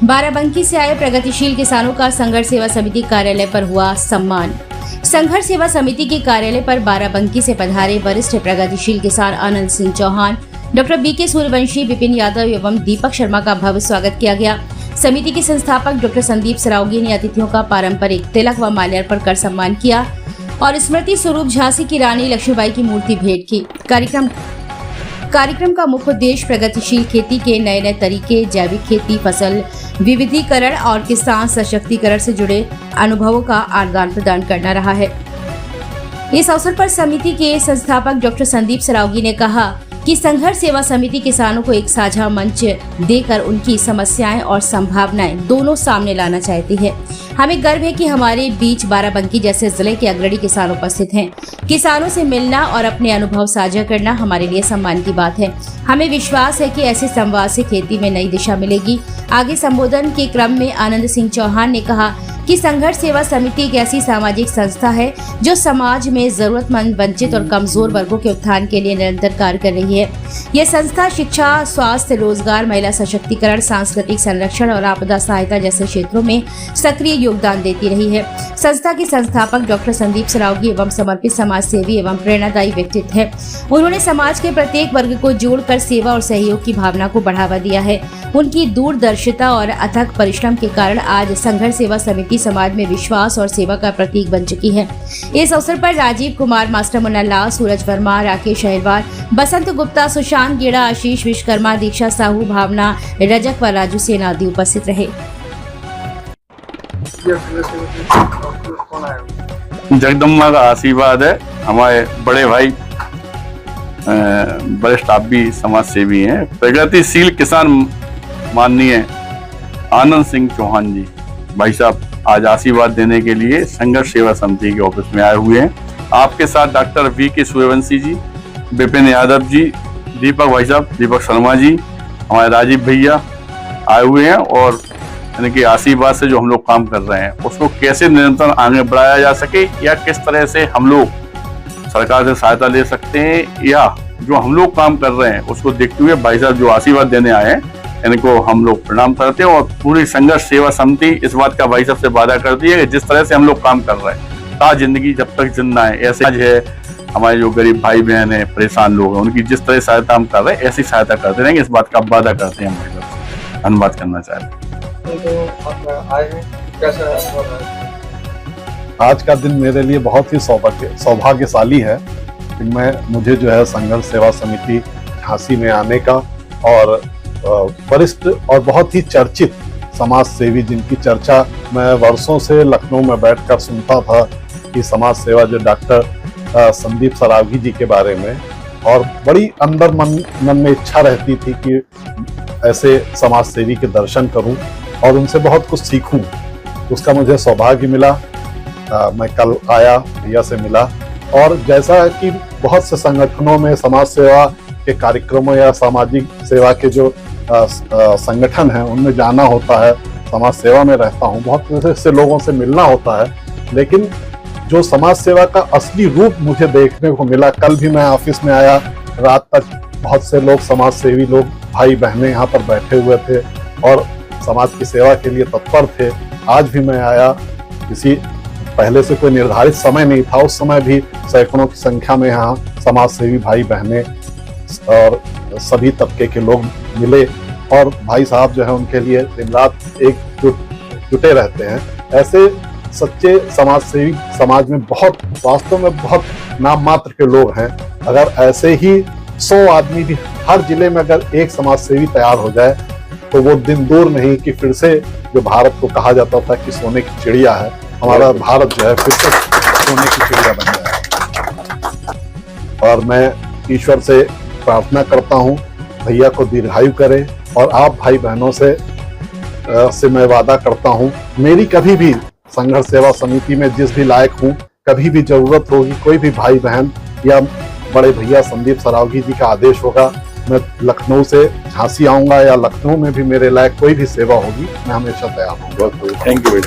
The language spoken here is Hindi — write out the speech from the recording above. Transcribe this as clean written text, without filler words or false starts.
बाराबंकी से आए प्रगतिशील किसानों का संघर्ष सेवा समिति कार्यालय पर हुआ सम्मान। संघर्ष सेवा समिति के कार्यालय पर बाराबंकी से पधारे वरिष्ठ प्रगतिशील किसान आनंद सिंह चौहान, डॉक्टर बीके सूर्यवंशी, विपिन यादव एवं दीपक शर्मा का भव्य स्वागत किया गया। समिति के संस्थापक डॉक्टर संदीप सरावगी ने अतिथियों का पारंपरिक तिलक व माल्यार्पण कर सम्मान किया और स्मृति स्वरूप झांसी की रानी लक्ष्मीबाई की मूर्ति भेंट की। कार्यक्रम का मुख्य उद्देश्य प्रगतिशील खेती के नए नए तरीके, जैविक खेती, फसल विविधीकरण और किसान सशक्तिकरण से जुड़े अनुभवों का आदान प्रदान करना रहा है। इस अवसर पर समिति के संस्थापक डॉक्टर संदीप सरावगी ने कहा कि संघर्ष सेवा समिति किसानों को एक साझा मंच देकर उनकी समस्याएं और संभावनाएं दोनों सामने लाना चाहती है। हमें गर्व है कि हमारे बीच बाराबंकी जैसे जिले के अग्रणी किसान उपस्थित हैं। किसानों से मिलना और अपने अनुभव साझा करना हमारे लिए सम्मान की बात है। हमें विश्वास है कि ऐसे संवाद से खेती में नई दिशा मिलेगी। आगे संबोधन के क्रम में आनंद सिंह चौहान ने कहा कि संघर्ष सेवा समिति एक ऐसी सामाजिक संस्था है जो समाज में जरूरतमंद, वंचित और कमजोर वर्गों के उत्थान के लिए निरंतर कार्य कर रही है। यह संस्था शिक्षा, स्वास्थ्य, रोजगार, महिला सशक्तिकरण, सांस्कृतिक संरक्षण और आपदा सहायता जैसे क्षेत्रों में सक्रिय योगदान देती रही है। संस्था के संस्थापक डॉक्टर संदीप सरावगी एवं समर्पित समाज सेवी एवं प्रेरणादायी व्यक्तित्व है। उन्होंने समाज के प्रत्येक वर्ग को जोड़कर सेवा और सहयोग की भावना को बढ़ावा दिया है। उनकी दूरदर्शिता और अथक परिश्रम के कारण आज संघर्ष सेवा समिति समाज में विश्वास और सेवा का प्रतीक बन चुकी है। इस अवसर पर राजीव कुमार, मास्टर मुन्ना लाल, सूरज वर्मा, राकेश अहिरवार, बसंत गुप्ता, सुशांत गेड़ा, आशीष विश्वकर्मा, दीक्षा साहू, भावना रजक व राजू सेन आदि उपस्थित रहे। जगदम्बा का आशीर्वाद है। हमारे बड़े भाई वरिष्ठ आप भी समाज सेवी हैं, प्रगतिशील किसान माननीय आनंद सिंह चौहान जी भाई साहब आज आशीर्वाद देने के लिए संघर्ष सेवा समिति के ऑफिस में आए हुए हैं। आपके साथ डॉक्टर बीके सूर्यवंशी जी, विपिन यादव जी, दीपक भाई साहब, दीपक शर्मा जी, हमारे राजीव भैया आए हुए हैं और इनके आशीर्वाद से जो हम लोग काम कर रहे हैं उसको कैसे निरंतर आगे बढ़ाया जा सके या किस तरह से हम लोग सरकार से सहायता ले सकते हैं या जो हम लोग काम कर रहे हैं उसको देखते हुए भाई साहब जो आशीर्वाद देने आए हैं इनको हम लोग प्रणाम करते हैं। और पूरी संघर्ष सेवा समिति इस बात का भाई साहब से वादा करती है कि जिस तरह से हम लोग काम कर रहे हैं ता जिंदगी जब तक जिंदा है ऐसे आज है हमारे जो गरीब भाई बहन है, परेशान लोग हैं, उनकी जिस तरह सहायता हम कर रहे हैं ऐसी सहायता करते रहेंगे। इस बात का वादा करते हैं हम भाई साहब। धन्यवाद करना चाहते हैं। आज का दिन मेरे लिए बहुत ही सौभाग्यशाली है कि मुझे जो है संघर्ष सेवा समिति झांसी में आने का और वरिष्ठ और बहुत ही चर्चित समाज सेवी जिनकी चर्चा मैं वर्षों से लखनऊ में बैठकर सुनता था कि समाज सेवा जो डॉक्टर संदीप सरावगी जी के बारे में, और बड़ी अंदर मन में इच्छा रहती थी कि ऐसे समाज सेवी के दर्शन करूं और उनसे बहुत कुछ सीखूं। उसका मुझे सौभाग्य मिला। मैं कल आया, भैया से मिला और जैसा कि बहुत से संगठनों में समाज सेवा के कार्यक्रमों या सामाजिक सेवा के जो संगठन हैं उनमें जाना होता है, समाज सेवा में रहता हूँ, बहुत से लोगों से मिलना होता है, लेकिन जो समाज सेवा का असली रूप मुझे देखने को मिला। कल भी मैं ऑफिस में आया, रात तक बहुत से लोग, समाज सेवी लोग, भाई बहनें यहाँ पर बैठे हुए थे और समाज की सेवा के लिए तत्पर थे। आज भी मैं आया, किसी पहले से कोई निर्धारित समय नहीं था, उस समय भी सैकड़ों की संख्या में यहाँ समाज सेवी भाई बहनें और सभी तबके के लोग मिले और भाई साहब जो है उनके लिए दिन रात जुटे रहते हैं। ऐसे सच्चे समाज सेवी समाज में बहुत, वास्तव में बहुत नाम मात्र के लोग हैं। अगर ऐसे ही 100 आदमी भी हर जिले में अगर एक समाज सेवी तैयार हो जाए तो वो दिन दूर नहीं कि फिर से जो भारत को कहा जाता था कि सोने की चिड़िया है, हमारा भारत जो है फिर से सोने की चिड़िया बन जाए। और मैं ईश्वर से प्रार्थना करता हूँ भैया को दीर्घायु करे और आप भाई बहनों से मैं वादा करता हूँ मेरी कभी भी संघर्ष सेवा समिति में जिस भी लायक हूँ, कभी भी जरूरत होगी, कोई भी भाई बहन या बड़े भैया संदीप सरावगी जी का आदेश होगा, मैं लखनऊ से झांसी आऊंगा या लखनऊ में भी मेरे लायक कोई भी सेवा होगी, मैं हमेशा तैयार हूँ। Thank you.